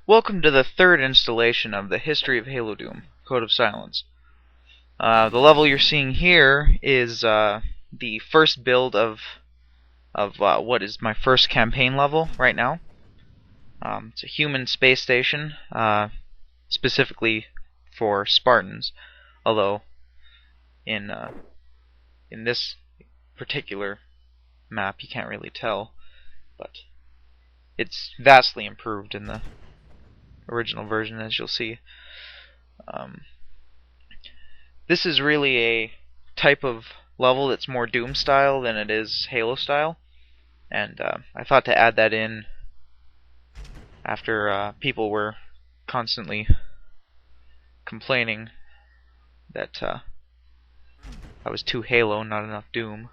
Welcome to the third installation of the History of Halodoom Code of Silence. The level you're seeing here is the first build of what is my first campaign level right now. It's a human space station, specifically for Spartans. Although in this particular map you can't really tell, but it's vastly improved in the original version, as you'll see. This is really a type of level that's more Doom style than it is Halo style, and I thought to add that in after people were constantly complaining that I was too Halo, not enough Doom.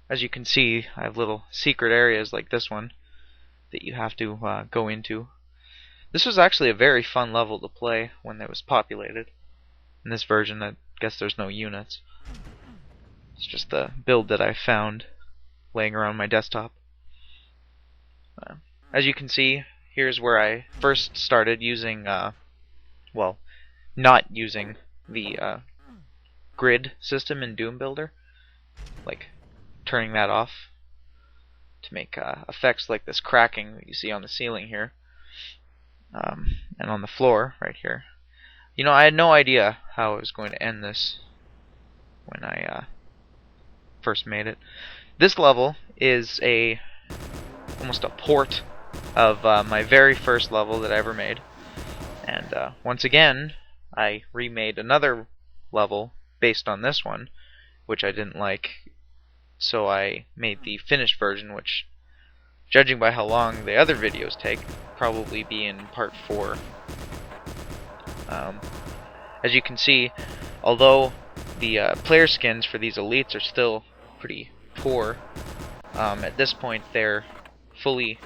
As you can see, I have little secret areas like this one that you have to go into. This was actually a very fun level to play when it was populated. In this version, I guess there's no units. It's just the build that I found laying around my desktop. As you can see, here's where I first started using, well, not using the grid system in Doom Builder, like turning that off to make effects like this cracking that you see on the ceiling here, and on the floor right here. You know, I had no idea how I was going to end this when I first made it. This level is almost a port of my very first level that I ever made. And once again, I remade another level based on this one, which I didn't like, so I made the finished version, which, judging by how long the other videos take, probably be in part 4. As you can see, although the player skins for these elites are still pretty poor, at this point they're fully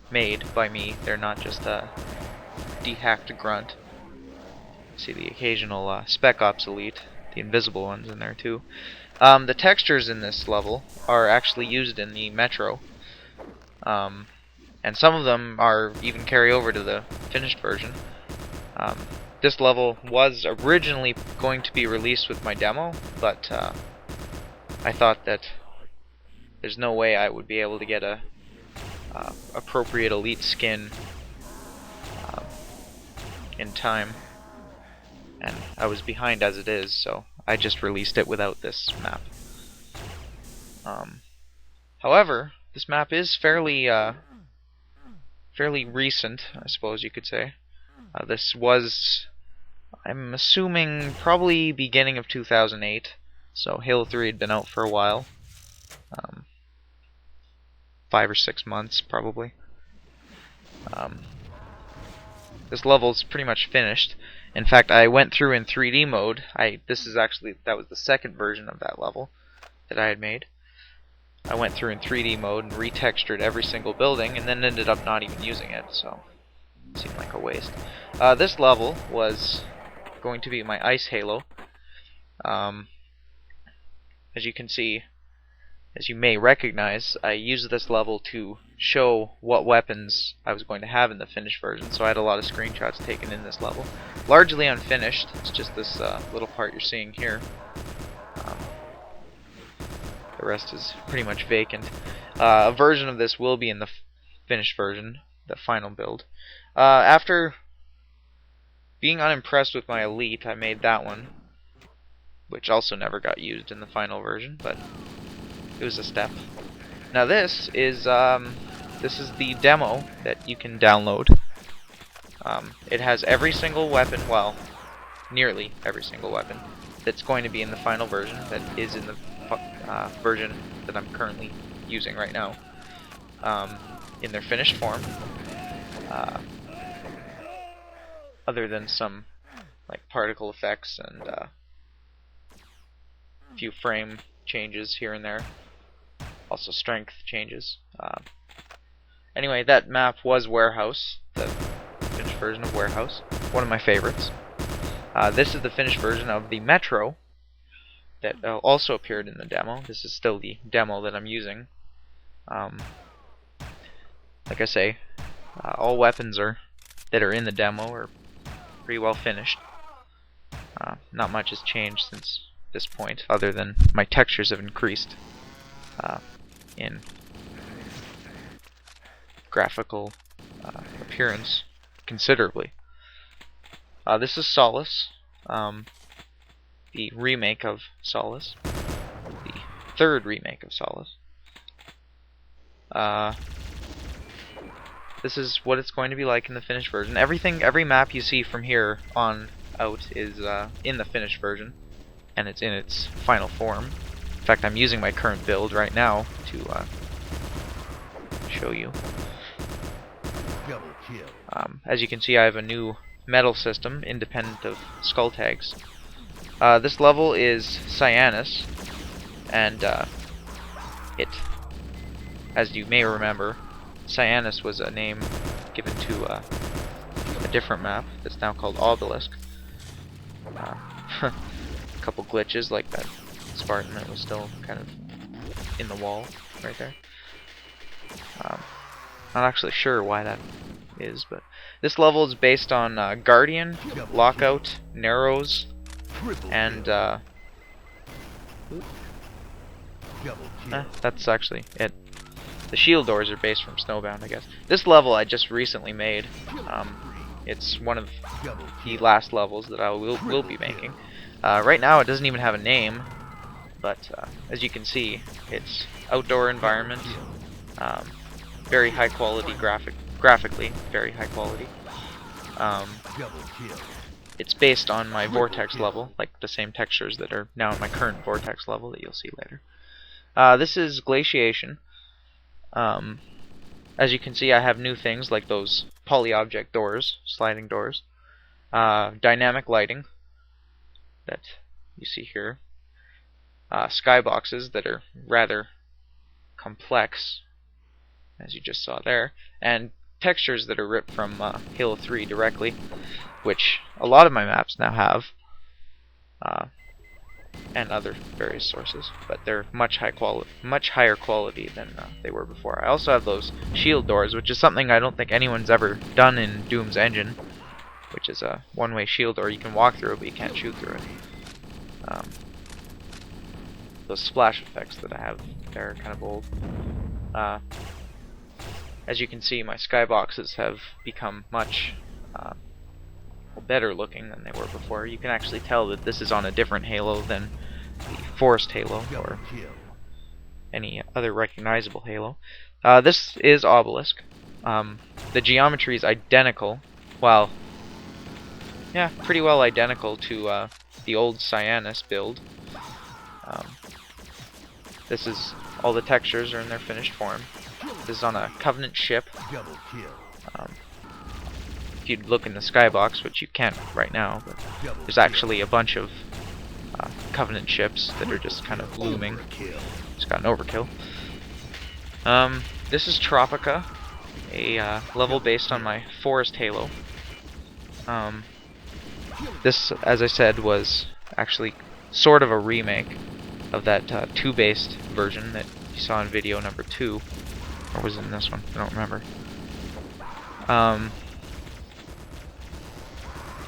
made by me. They're not just a dehacked grunt. See the occasional Spec Ops elite, the invisible ones in there too. The textures in this level are actually used in the Metro, and some of them are even carry over to the finished version. This level was originally going to be released with my demo, but I thought that there's no way I would be able to get a appropriate elite skin in time, and I was behind as it is, so I just released it without this map. However, this map is fairly recent, I suppose you could say. This was, I'm assuming, probably beginning of 2008, so Halo 3 had been out for a while. 5 or 6 months, probably. This level's pretty much finished. In fact, I went through in 3D mode. That was the second version of that level that I had made. I went through in 3D mode and retextured every single building, and then ended up not even using it, so it seemed like a waste. This level was going to be my Ice Halo. As you can see, as you may recognize, I used this level to show what weapons I was going to have in the finished version, so I had a lot of screenshots taken in this level. Largely unfinished, it's just this little part you're seeing here. The rest is pretty much vacant. A version of this will be in the finished version, the final build. After being unimpressed with my elite, I made that one, which also never got used in the final version, but it was a step. Now this is the demo that you can download. It has every single weapon, well, nearly every single weapon that's going to be in the final version, that is in the version that I'm currently using right now, in their finished form. Other than some like particle effects and a few frame changes here and there, also strength changes. Anyway, that map was Warehouse, the finished version of Warehouse, one of my favorites. This is the finished version of the Metro that also appeared in the demo. This is still the demo that I'm using. Like I say, All weapons that are in the demo are pretty well finished. Not much has changed since this point, other than my textures have increased in graphical appearance considerably. This is Solace, the remake of Solace, the third remake of Solace. This is what it's going to be like in the finished version. Every map you see from here on out is in the finished version, and it's in its final form. In fact, I'm using my current build right now to show you. As you can see, I have a new medal system independent of Skulltags. This level is Sionis, and as you may remember, Sionis was a name given to a different map that's now called Obelisk. A couple glitches like that Spartan that was still kind of in the wall right there. Not actually sure why that is, but this level is based on Guardian, Lockout, Narrows, and that's actually it. The shield doors are based from Snowbound, I guess. This level I just recently made. It's one of the last levels that I will be making. Right now it doesn't even have a name, but as you can see, it's outdoor environment, very high quality graphically, very high quality. It's based on my Vortex level, like the same textures that are now in my current Vortex level that you'll see later. This is Glaciation. As you can see, I have new things like those poly-object doors, sliding doors, dynamic lighting that you see here, skyboxes that are rather complex, as you just saw there, and textures that are ripped from Halo 3 directly, which a lot of my maps now have, and other various sources, but they're much higher quality than they were before. I also have those shield doors, which is something I don't think anyone's ever done in Doom's engine, which is a one-way shield door. You can walk through it, but you can't shoot through it. Those splash effects that I have there are kind of old. As you can see, my skyboxes have become much better looking than they were before. You can actually tell that this is on a different Halo than the Forest Halo or any other recognizable Halo. This is Obelisk. The geometry is identical, well, yeah, pretty well identical to the old Sionis build. This is all the textures are in their finished form. This is on a Covenant ship. If you look in the skybox, which you can't right now, but there's actually a bunch of Covenant ships that are just kind of looming. Just got an overkill. This is Tropica, a level based on my Forest Halo. This, as I said, was actually sort of a remake of that 2-based version that you saw in video number 2. Or was it in this one? I don't remember.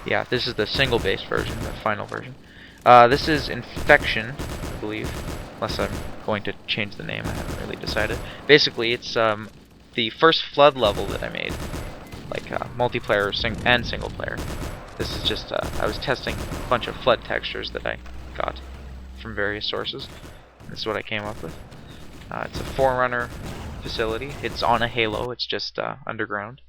Yeah, this is the single-based version, the final version. This is Infection, I believe. Unless I'm going to change the name, I haven't really decided. Basically, it's the first Flood level that I made. Like, multiplayer and single player. This is just, I was testing a bunch of Flood textures that I got from various sources. This is what I came up with. It's a Forerunner facility. It's on a Halo, it's just underground.